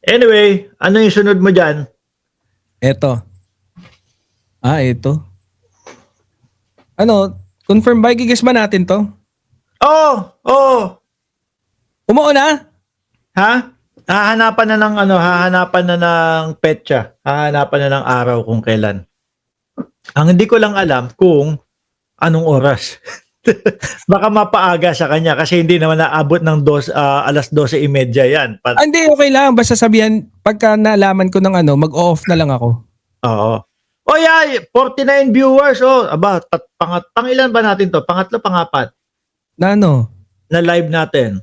Anyway, ano yung sunod mo dyan? Eto. Ito. Ano, confirm ba? Gigas ba natin to? Oo. Umuo na? Ha? Hahanapan na ng petsa. Hahanapan na ng araw kung kailan. Ang hindi ko lang alam kung anong oras. Baka mapaaga sa kanya kasi hindi naman naabot ng alas 12:30 yan. Hindi, okay lang. Basta sabihan, pagka naalaman ko ng ano, mag-off na lang ako. Oo. Oh yeah, 49 viewers. Oh, aba, pangilan ba natin to? Pangatlo, pangapat Na ano? na live natin.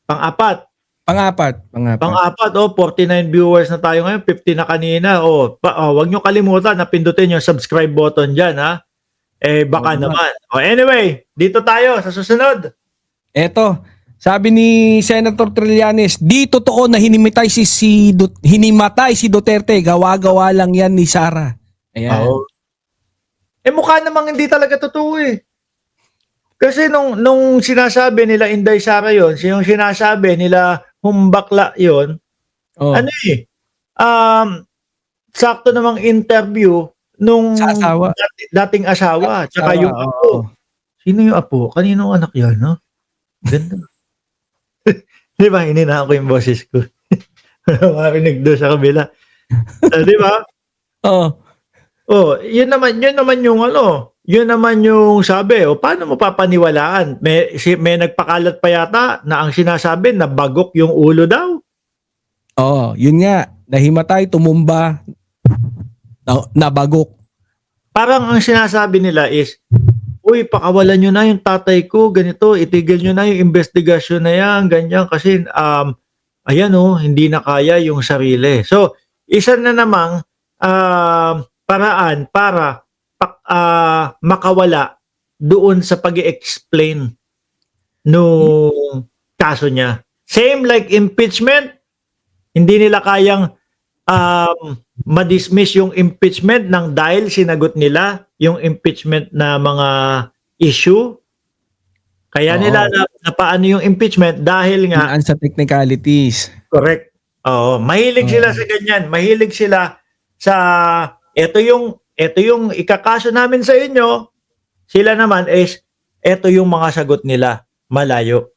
Pangapat. Pangapat. 49 viewers na tayo ngayon, 50 na kanina. Wag nyo kalimutan na pindutin yung subscribe button dyan, ha? Baka naman. Anyway, dito tayo sa susunod. Eto, sabi ni Senator Trillanes, di totoo na hinimatay si Duterte, gawa-gawa lang yan ni Sara. Ayan. Oo. Mukha namang hindi talaga totoo eh. Kasi nung sinasabi nila Inday Sara yon, yung sinasabi nila Humbakla yon, ano sakto namang interview nung Sa asawa. dating asawa, tsaka yung apo. Sino yung apo? Kaninong anak yan, no? Ganda. Di ba, hininahan ko yung boses ko. Marinig doon sa kabila. Di ba? Yun naman yung yun naman yung sabi, paano mo papaniwalaan? May nagpakalat pa yata na ang sinasabi na bagok yung ulo daw. Yun nga, nahimatay, tumumba, nabagok. Parang ang sinasabi nila is, uy, pakawalan nyo na yung tatay ko, ganito, itigil nyo na yung investigasyon na yan, ganyan, kasi, ayan hindi na kaya yung sarili. So, isa na namang paraan para makawala doon sa pag-i-explain nung kaso niya. Same like impeachment, hindi nila kayang ma-dismiss yung impeachment nang dahil sinagot nila yung impeachment na mga issue. Kaya nila napaano yung impeachment dahil nga sa technicalities. Correct. Mahilig sila sa ganyan. Mahilig sila sa ito yung ikakaso namin sa inyo. Sila naman is ito yung mga sagot nila. Malayo.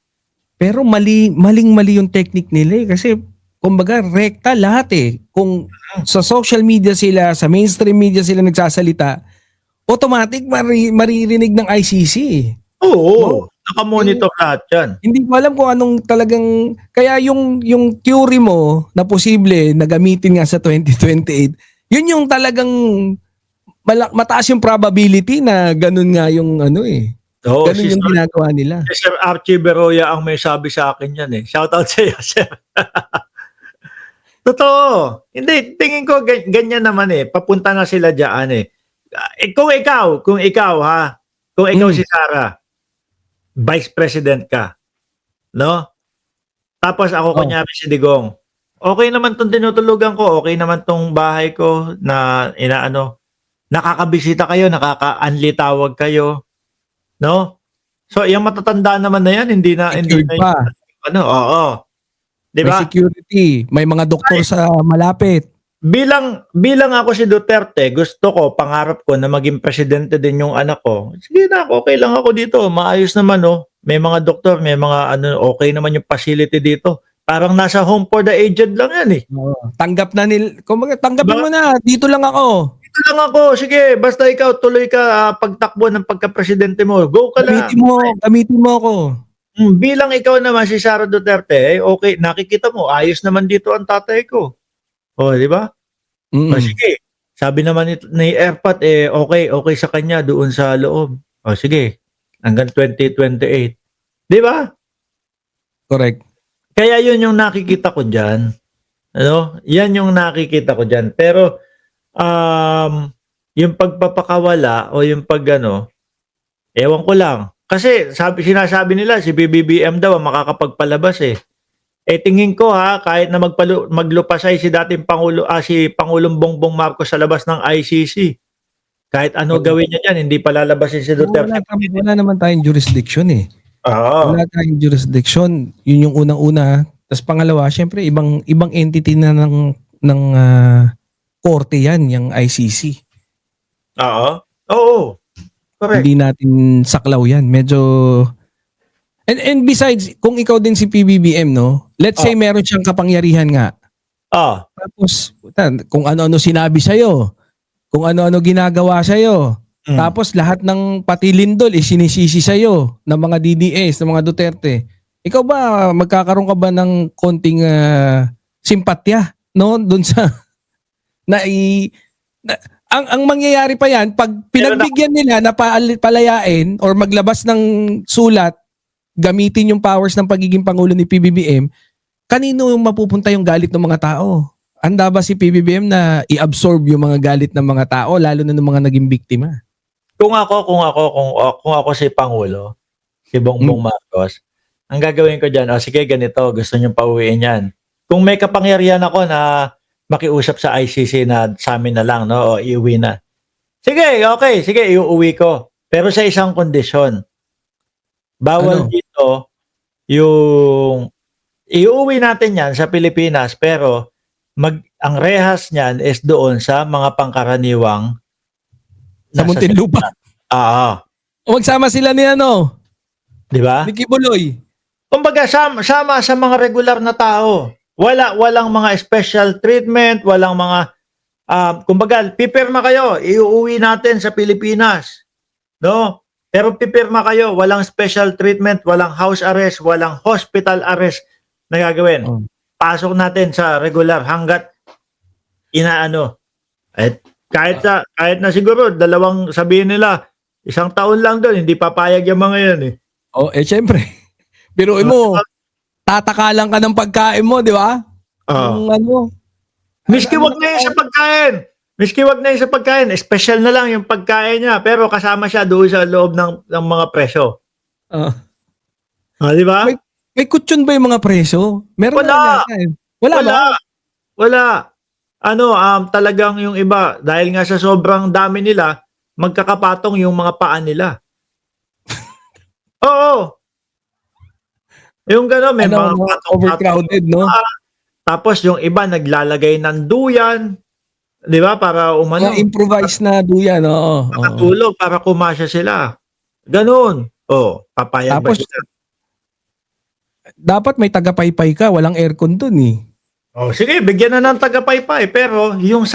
Pero maling-mali yung technique nila kasi kumbaga rekta lahat eh. Kung sa social media sila, sa mainstream media sila nagsasalita, automatic maririnig ng ICC. Oo. Nakamonitor lahat yan. Hindi ko alam kung anong talagang, kaya yung theory mo na posible na gamitin nga sa 2028, yun yung talagang mataas yung probability na ganun nga yung ganun yung ginagawa nila. Si Sir Archie Beroya ang may sabi sa akin yan eh. Shoutout sa iyo, Sir. Totoo. Hindi, tingin ko ganyan naman eh. Papunta na sila diyan eh. Kung ikaw si Sara, Vice President ka, no? Tapos ako kunyari si Digong. Okay naman tong tinutulugan ko, okay naman tong bahay ko na nakakabisita kayo, nakaka-unli tawag kayo, no? So, yung matatanda naman na yan, hindi na pa. Diba? May security, may mga doktor sa malapit. Bilang ako si Duterte, gusto ko, pangarap ko na maging presidente din yung anak ko. Sige na, okay lang ako dito. Maayos naman, May mga doktor, may mga okay naman yung facility dito. Parang nasa home for the aged lang yan eh. Tanggap na tanggapin mo na, dito lang ako. Dito lang ako, sige, basta ikaw tuloy ka pagtakbo ng pagka-presidente mo. Go ka lang. Gamitin mo ako. Bilang ikaw naman si Sara Duterte, okay, nakikita mo, ayos naman dito ang tatay ko. Di ba? Sige. Sabi naman ni Erpat, okay sa kanya doon sa loob. Sige. Hanggang 2028. Di ba? Correct. Kaya yun yung nakikita ko dyan. Yan yung nakikita ko dyan. Pero, yung pagpapakawala o yung ewan ko lang. Kasi sinasabi nila, si BBBM daw makakapagpalabas eh. Tingin ko kahit na maglupasay si dating si Pangulong Bongbong Marcos sa labas ng ICC. Kahit ano gawin niya diyan, hindi palalabasin si Duterte. Wala naman tayong jurisdiction eh. Wala tayong jurisdiction. Yun yung unang-una. Tas pangalawa, syempre ibang entity na ng korte yan, yung ICC. Oo. Oo. Correct. Hindi natin saklaw yan. Medyo and besides, kung ikaw din si PBBM, no? Let's say meron siyang kapangyarihan nga. Ah, Tapos kung ano-ano sinabi sa'yo, kung ano-ano ginagawa sa'yo, tapos lahat ng pati lindol sinisisi sa'yo ng mga DDS, ng mga Duterte. Ikaw ba, magkakaroon ka ba ng konting simpatya, no? Doon sa ang mangyayari pa yan, pag pinagbigyan nila na palayain or maglabas ng sulat, gamitin yung powers ng pagiging Pangulo ni PBBM, kanino yung mapupunta yung galit ng mga tao? Handa ba si PBBM na i-absorb yung mga galit ng mga tao, lalo na ng mga naging biktima? kung ako si Pangulo, si Bongbong Marcos, ang gagawin ko diyan, sige ganito, gusto niyo pauwiin yan. Kung may kapangyarihan ako na makiusap sa ICC na sa amin na lang, no, o iuwi na. Sige, okay, sige, iuwi ko. Pero sa isang kondisyon. Bawal dito yung iuwi natin yan sa Pilipinas, pero ang rehas niyan is doon sa mga pangkaraniwang Sa Muntinlupa. O magsama sila ni ano? Di ba? Ni Kibuloy. Kumbaga sama sa mga regular na tao. Walang mga special treatment, walang mga kumbaga pipirma kayo, iuwi natin sa Pilipinas. No? Pero pipirma kayo, walang special treatment, walang house arrest, walang hospital arrest na gagawin. Pasok natin sa regular hanggat inaano. At kahit na siguro sabihin nila, 1 taon lang doon, hindi papayag yung mga yan eh. Syempre. Biruin mo, tatakalan ka ng pagkain mo, di ba? Miski wag na yun sa pagkain. Miski wag na yun sa pagkain. Special na lang yung pagkain niya, pero kasama siya doon sa loob ng mga presyo. Di ba? May kutsyon ba yung mga presyo? Meron Wala. Wala. Wala. Talagang yung iba, dahil nga sa sobrang dami nila, magkakapatong yung mga paa nila. Oo. Yung gano'n, may mga overcrowded, no? Tapos yung iba naglalagay ng duyan, 'di ba? Para improvise na duyan, oo. Makatulog para kumasya sila. Ganoon. Papayag ba Tapos, sila? dapat may tagapaypay ka, walang aircon dun eh. Sige, bigyan na ng tagapaypay, pero yung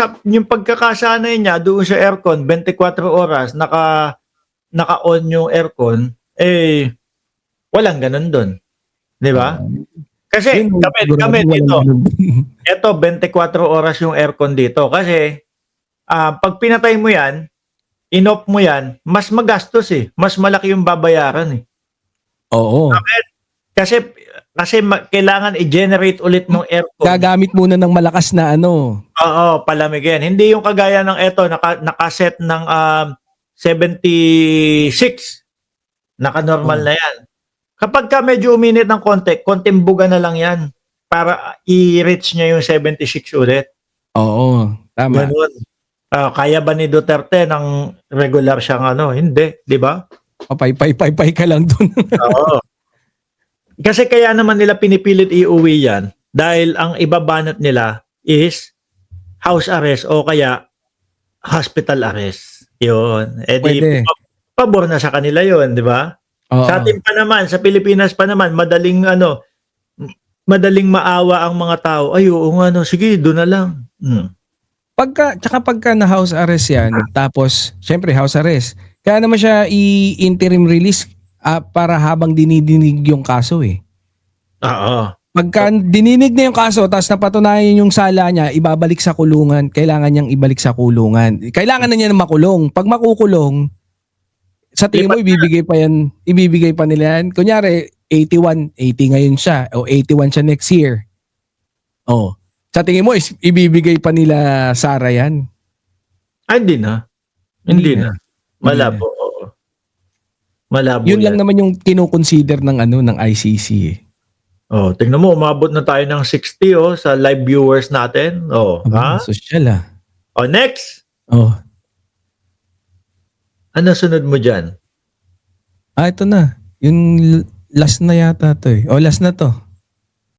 pagkakasanay niya doon sa aircon 24 oras naka-on yung aircon, walang ganun doon. 'Di ba? Kasi kami dito, eto 24 oras yung aircon dito kasi pag pinatay mo yan, in-off mo yan, mas magastos mas malaki yung babayaran Oo. Bakit? Kasi kailangan i-generate ulit ng aircon. Gagamit muna ng malakas na palamigin. Hindi yung kagaya ng eto, nakaset ng 76. Naka-normal na yan. Kapag ka medyo uminit ng konting buga na lang yan para i-reach niya yung 76 ulit. Oo, tama. Ganun. Kaya ba ni Duterte ng regular siyang Hindi, di ba? Pay ka lang dun. Oo. Kasi kaya naman nila pinipilit iuwi yan dahil ang ibabanat nila is house arrest o kaya hospital arrest. Yun. Pwede. Pabor na sa kanila yun, di ba? Sa atin pa naman, sa Pilipinas pa naman, madaling maawa ang mga tao. Ay, oo nga, sige, doon na lang. Pagka na house arrest yan, tapos, syempre house arrest, kaya naman siya i-interim release para habang dinidinig yung kaso Oo. Pagka dininig na yung kaso, tapos napatunayan yung sala niya, ibabalik sa kulungan, kailangan niyang ibalik sa kulungan. Kailangan na niya makulong. Pag makukulong, sa tingin mo, ibibigay pa nila yan. Kunyari, 80 ngayon siya, o 81 siya next year. Sa tingin mo, ibibigay pa nila Sara yan? Hindi na. Hindi na. Malabo. Malabo yun lang naman yung kino-consider ng ICC tingnan mo, umabot na tayo ng 60 sa live viewers natin. Social next. Ano sunod mo dyan? Ito na. Yung last na yata to last na to.